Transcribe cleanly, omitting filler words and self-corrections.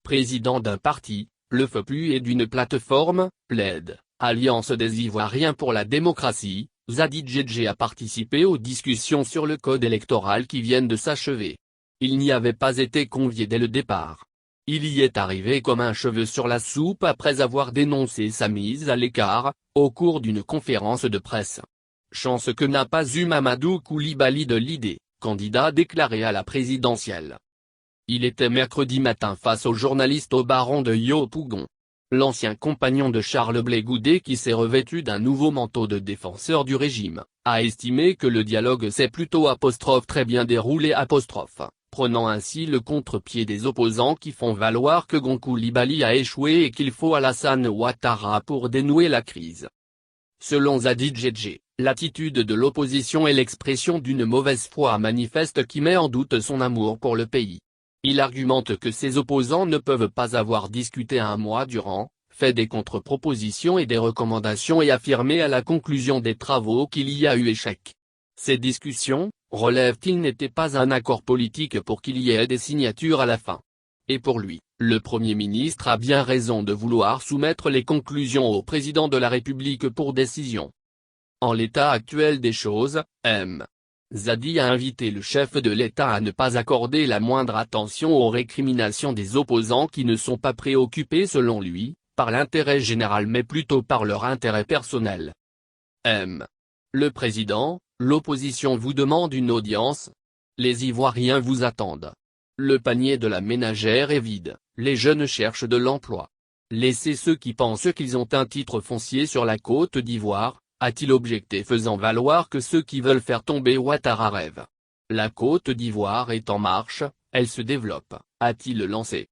président d'un parti, le FPLU et d'une plateforme, PLAID, Alliance des Ivoiriens pour la démocratie, Zadi Djedje a participé aux discussions sur le code électoral qui viennent de s'achever. Il n'y avait pas été convié dès le départ. Il y est arrivé comme un cheveu sur la soupe après avoir dénoncé sa mise à l'écart, au cours d'une conférence de presse. Chance que n'a pas eu Mamadou Koulibaly de l'ID, candidat déclaré à la présidentielle. Il était mercredi matin face au journaliste au baron de Yopougon. L'ancien compagnon de Charles Blé Goudé qui s'est revêtu d'un nouveau manteau de défenseur du régime, a estimé que le dialogue s'est plutôt très bien déroulé prenant ainsi le contre-pied des opposants qui font valoir que Gon Koulibaly a échoué et qu'il faut Alassane Ouattara pour dénouer la crise. Selon Zadi Djedje, l'attitude de l'opposition est l'expression d'une mauvaise foi manifeste qui met en doute son amour pour le pays. Il argumente que ses opposants ne peuvent pas avoir discuté un mois durant, fait des contre-propositions et des recommandations et affirmé à la conclusion des travaux qu'il y a eu échec. Ces discussions, relève-t-il, n'étaient pas un accord politique pour qu'il y ait des signatures à la fin. Et pour lui, le Premier ministre a bien raison de vouloir soumettre les conclusions au président de la République pour décision. En l'état actuel des choses, M. Zadi a invité le chef de l'État à ne pas accorder la moindre attention aux récriminations des opposants qui ne sont pas préoccupés selon lui, par l'intérêt général mais plutôt par leur intérêt personnel. M. Le président, l'opposition vous demande une audience. Les Ivoiriens vous attendent. Le panier de la ménagère est vide, les jeunes cherchent de l'emploi. Laissez ceux qui pensent qu'ils ont un titre foncier sur la Côte d'Ivoire, a-t-il objecté, faisant valoir que ceux qui veulent faire tomber Ouattara rêvent. La Côte d'Ivoire est en marche, elle se développe, a-t-il lancé.